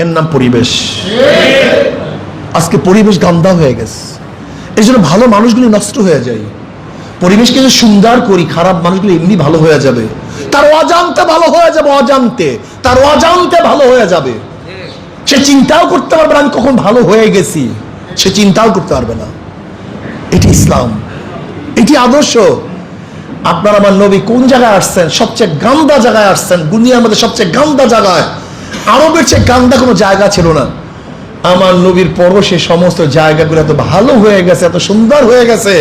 এর নাম পরিবেশ। আজকে পরিবেশ গান্দা হয়ে গেছে, এই জন্য ভালো মানুষগুলো নষ্ট হয়ে যায়। পরিবেশকে যে সুন্দর করি, খারাপ মানুষগুলো এমনি ভালো হয়ে যাবে, তার অজান্তে ভালো হয়ে যাবে, তার অজান্তে ভালো হয়ে যাবে। সে চিন্তাও করতে পারবে না আমি কখন ভালো হয়ে গেছি, সে চিন্তাও করতে পারবে না। এটি ইসলাম, এটি আদর্শ। আপনার আমার নবী কোন জায়গায় আসছেন? সবচেয়ে গান্দা জায়গায় আসছেন, দুনিয়ার মধ্যে সবচেয়ে গান্দা জায়গায়। আরবের চেয়ে গান্দা কোনো জায়গা ছিল না। আমার নবীর পরশে সমস্ত জায়গাগুলো এত ভালো হয়ে গেছে, এত সুন্দর হয়ে গেছে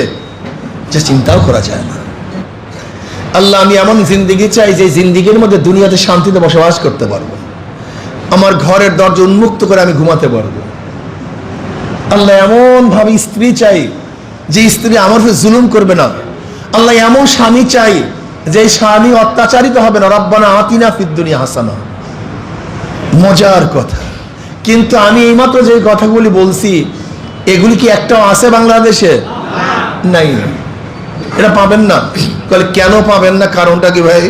যে চিন্তাও করা যায় না। আল্লাহ, আমি এমন জিন্দিগি চাই যে জিন্দিগির মধ্যে দুনিয়াতে শান্তিতে বসবাস করতে পারবো, আমার ঘরের দরজা উন্মুক্ত করে আমি ঘুমাতে পারবো। আল্লাহ, এমন ভাবে স্ত্রী চাই যে স্ত্রী আমার উপর জুলুম করবে না। আল্লাহ, এমন স্বামী চাই যে স্বামী অত্যাচারিত হবে না। রব্বানা আতিনা ফিদ দুনিয়া হাসানা। মজার কথা, কিন্তু আমি এইমাত্র যে কথাগুলি বলছি এগুলি কি একটাও আছে বাংলাদেশে? নাই, এটা পাবেন না। কেন পাবেন না? কারণটা কি ভাই?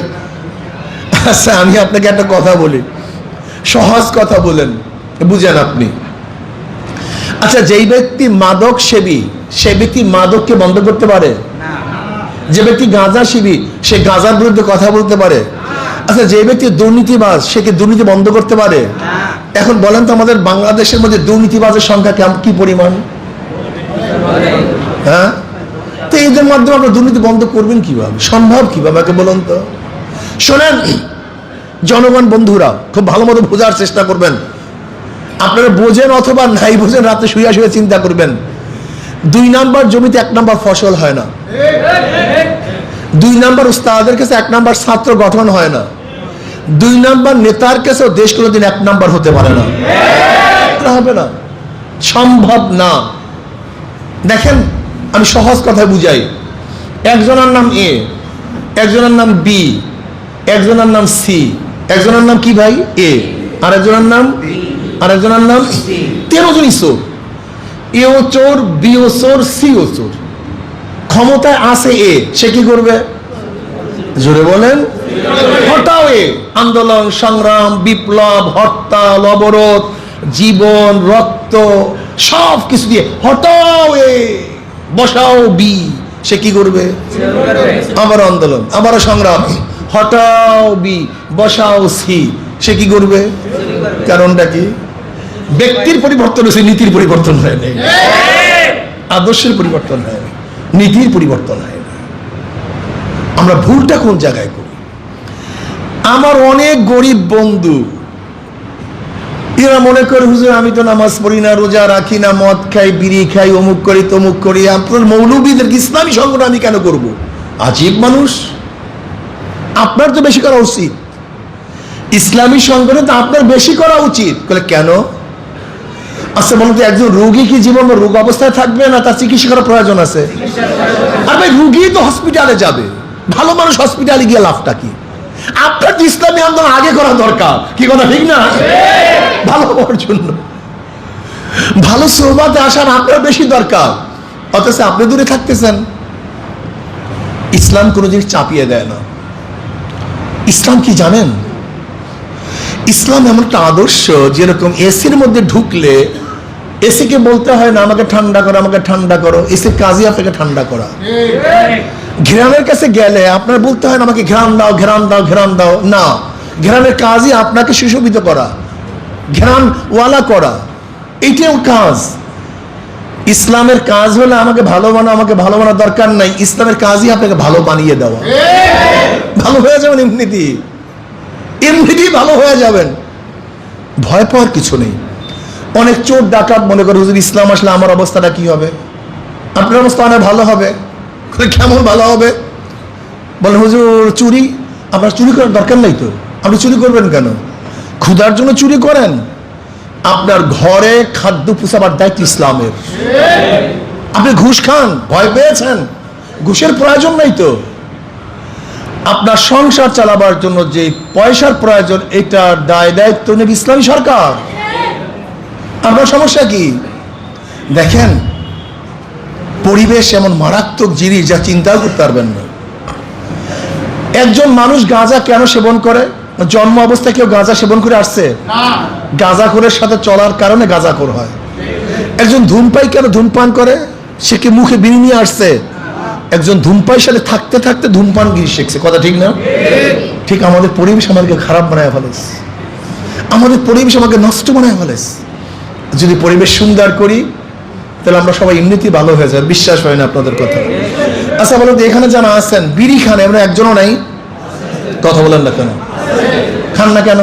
আচ্ছা, আমি আপনাকে একটা কথা বলি, সহজ কথা বলেন, বুঝেন আপনি। আচ্ছা, যেই ব্যক্তি মাদক সেবী সে ব্যক্তি মাদককে বন্ধ করতে পারে? যে ব্যক্তি গাঁজা সেবী সে গাঁজার বিরুদ্ধে কথা বলতে পারে? আচ্ছা, যে ব্যক্তি দুর্নীতিবাজ সে কি দুর্নীতি বন্ধ করতে পারে? এখন বলেন তো, আমাদের বাংলাদেশের মধ্যে দুর্নীতিবাজের সংখ্যা কি পরিমাণ? হ্যাঁ, তো এদের মাধ্যমে আপনার দুর্নীতি বন্ধ করবেন কিভাবে? সম্ভব কিভাবে আমাকে বলুন তো। শোনেন জনগণ বন্ধুরা, খুব ভালো মতো বোঝার চেষ্টা করবেন। আপনারা বোঝেন অথবা নাই বোঝেন, রাতে শুয়ে শুয়ে চিন্তা করবেন। 2 নাম্বার জমিতে 1 নাম্বার ফসল হয় না। 2 নাম্বার উস্তাদের কাছে 1 নাম্বার ছাত্র গঠন হয় না। 2 নাম্বার নেতার কাছেও দেশ কোনোদিন 1 নাম্বার হতে পারে না, হবে না, সম্ভব না। দেখেন, আমি সহজ কথায় বুঝাই। একজনের নাম এ, একজনের নাম বি, একজনের নাম সি, একজনের নাম কি ভাই? এ, আর একজনের নাম, আর একজনের নাম 13 জনই চোর। এও চোর, বিও চোর, সিও চোর। ক্ষমতায় আছে এ, সে কি করবে? জোরে বলেন। হটাও এ। আন্দোলন, সংগ্রাম, বিপ্লব, হরতাল, অবরোধ, জীবন, রক্ত সব কিছু দিয়ে হটাও এ, বসাও বি, সে কি করবে? আবার আন্দোলন, আবার সংগ্রাম, হটাও বি, বসাও সি, সে কি করবে? কারণটা কি? ব্যক্তির পরিবর্তন হয়েছে, নীতির পরিবর্তন হয় নাই, আদর্শের পরিবর্তন হয় না, নীতির পরিবর্তন হয় না। আমরা ভুলটা কোন জায়গায় করি? আমার অনেক গরিব বন্ধু, এরা মনে করে হুজুর আমি তো নামাজ পড়ি না, রোজা রাখি না, মদ খাই, বিড়ি খাই, অমুক করি, তমুক করি, আপনার মৌলবীদের ইসলামী সংগঠন আমি কেন করব? আজীব মানুষ। আপনার তো বেশি করা উচিত, ইসলামী সংগঠন তো আপনার বেশি করা উচিত। কেন? আচ্ছা বলুন তো, একজন রোগী কি জীবন রোগ অবস্থায় থাকবে না? তার চিকিৎসা করার প্রয়োজন আছে। আর ভাই, রোগী তো হসপিটালে যাবে, ভালো মানুষ হসপিটালে গিয়ে লাভটা কি? আপনার তো ইসলামী আন্দোলন আগে করা দরকার, কি কথা ঠিক না? ভালো হওয়ার জন্য, ভালো সোহবাতে আসার আপনার বেশি দরকার, অথচ আপনি দূরে থাকতেছেন। ইসলাম কোনো জিনিস চাপিয়ে দেয় না। ইসলাম কি জানেন? ইসলাম এমন একটা আদর্শ, যেরকম এসির মধ্যে ঢুকলে এসিকে বলতে হয় না আমাকে ঠান্ডা করো, আমাকে ঠান্ডা করো, এসির কাজই আপনাকে ঠান্ডা করা। ঘেরানের কাছে গেলে আপনার বলতে হয় না আমাকে ঘেরান দাও, ঘেরান দাও, ঘেরান দাও, না, ঘেরানের কাজই আপনাকে সুশোভিত করা, ঘেরান ওয়ালা করা, এইটাও কাজ। ইসলামের কাজ হলে আমাকে ভালো বানাও, আমাকে ভালো বানার দরকার নাই, ইসলামের কাজই আপনাকে ভালো বানিয়ে দেওয়া। ভালো হয়ে যাবেন এমনিতেই, এমনিতেই ভালো হয়ে যাবেন, ভয় পাওয়ার কিছু নেই। অনেক চোর ডাকাত মনে করে হুজুর ইসলাম আসলে আমার অবস্থাটা কি হবে? আপনার অবস্থা অনেক ভালো হবে। কেমন ভালো হবে? বলে হুজুর চুরি, আপনার চুরি করার দরকার নেই তো, আপনি চুরি করবেন কেন? ক্ষুধার জন্য চুরি করেন? আপনার ঘরে খাদ্য পুষাবার দায়িত্ব ইসলামের। আপনি ঘুষ খান, ভয় পেয়েছেন, ঘুষের প্রয়োজন নাই তো। আপনার সংসার চালাবার জন্য যে পয়সার প্রয়োজন, এটার দায় দায়িত্ব নেবে ইসলামী সরকার। আপনার সমস্যা কি? দেখেন, পরিবেশ এমন মারাত্মক জিনিস যা চিন্তাও করতে পারবেন না। একজন মানুষ গাঁজা কেন সেবন করে? জন্ম অবস্থায় কেউ গাঁজা সেবন করে আসছে? গাঁজাখোরের সাথে চলার কারণে গাঁজাখোর হয়। একজন ধূমপাই কেন ধূমপান করে? সে কি মুখে বিড়ি নিয়ে আসছে? একজন ধূমপাইয়ের সাথে থাকতে থাকতে ধূমপান গিয়ে শিখছে। কথা ঠিক না? ঠিক আমাদের পরিবেশ আমাদেরকে খারাপ বানায় ফেলেছে, আমাদের পরিবেশ আমাকে নষ্ট বানায় ফেলেছে। যদি পরিবেশ সুন্দর করি তাহলে আমরা সবাই এমনিতেই ভালো হয়ে যাবে। বিশ্বাস হয় না আপনাদের কথা? আচ্ছা বলুন, এখানে যারা আছেন বিড়ি খান, আমরা একজনও নাই, কথা বলেন না কেন? খান না কেন?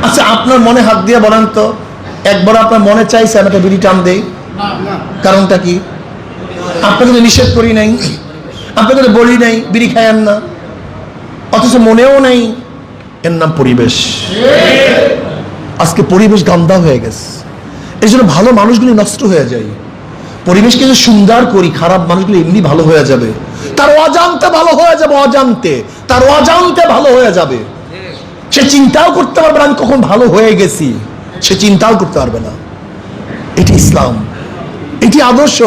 আচ্ছা আপনার মনে হাত দিয়ে বলেন তো, একবার আপনার মনে চাইছে আমি একটা বিড়ি টান দেই? কারণটা কি? আপনাকে তো নিষেধ করি নাই, আপনাকে তো বলি নাই বিড়ি খায়েন না, অথচ মনেও নাই। এর নাম পরিবেশ। আজকে পরিবেশ গান্দা হয়ে গেছে, এই জন্য ভালো মানুষগুলি নষ্ট হয়ে যায়। পরিবেশকে যদি সুন্দর করি, খারাপ মানুষগুলি এমনি ভালো হয়ে যাবে, তার অজান্তে ভালো হয়ে যাবে, অজান্তে তার অজান্তে ভালো হয়ে যাবে। সে চিন্তাও করতে পারবে না আমি কখন ভালো হয়ে গেছি, সে চিন্তাও করতে পারবে না। এটি ইসলাম, এটি আদর্শ।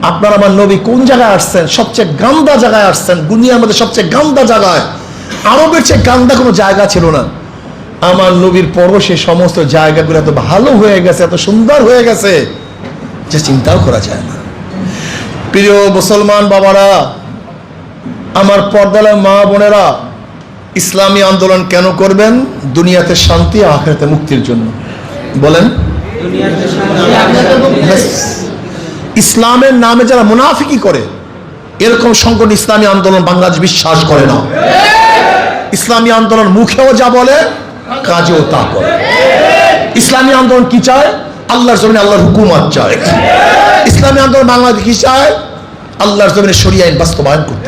আপনার আমার নবী কোন জায়গায় আসছেন? সবচেয়ে গান্দা জায়গায় আসছেন, দুনিয়ার মধ্যে সবচেয়ে গান্দা জায়গায়। আরবের চেয়ে গান্দা কোনো জায়গা ছিল না। আমার নবীর পরশে সমস্ত জায়গাগুলো এত ভালো হয়ে গেছে, এত সুন্দর হয়ে গেছে যে চিন্তাও করা যায় না। প্রিয় মুসলমান বাবারা, আমার পর্দার মা বোনেরা, ইসলামী আন্দোলন কেন করবেন? দুনিয়াতে শান্তি, আখিরাতে মুক্তির জন্য। বলেন, ইসলামের নামে যারা মুনাফিকি করে, এরকম সংগঠন ইসলামী আন্দোলন বাংলাদেশ বিশ্বাস করে না। ইসলামী আন্দোলন মুখেও যা বলে, কাজেও তা করে। ইসলামী আন্দোলন কি চায়? আল্লাহর জমিনে আল্লাহর হুকুমত চায়। ইসলামী আন্দোলন বাংলাদেশ কি চায়? আল্লাহর জমিনে শরিয়া আইন বাস্তবায়ন করতে।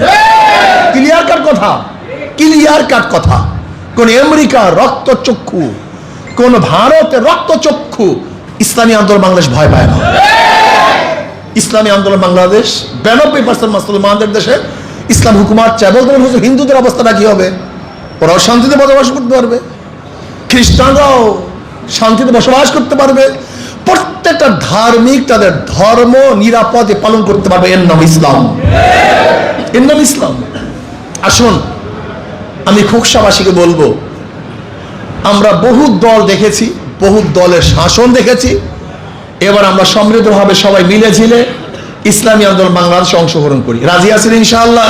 ক্লিয়ার কাট কথা, ক্লিয়ার কাট কথা। কোন আমেরিকা রক্তচক্ষু, কোন ভারতের রক্তচক্ষু ইসলামী আন্দোলন বাংলাদেশ ভয় পায় না। ইসলামী আন্দোলন বাংলাদেশ 92% মুসলমানদের দেশে ইসলাম হুকুমত চায়। বলতে হুজুর হিন্দুদের অবস্থাটা কি হবে? ওরাও শান্তিতে বসবাস করতে পারবে, খ্রিস্টানরাও শান্তিতে বসবাস করতে পারবে, প্রত্যেকটা ধার্মিক তাদের ধর্ম নিরাপদে পালন করতে পারবে। এর নাম ইসলাম, এর নাম ইসলাম। আসুন, আমি খোকসাবাসীকে বলবো, আমরা বহু দল দেখেছি, বহু দলের শাসন দেখেছি। এবার আমরা সমৃদ্ধভাবে সবাই মিলে ঝিলে ইসলামী আন্দোলন বাংলাদেশে অংশগ্রহণ করি। রাজি আছেন ইনশাআল্লাহ?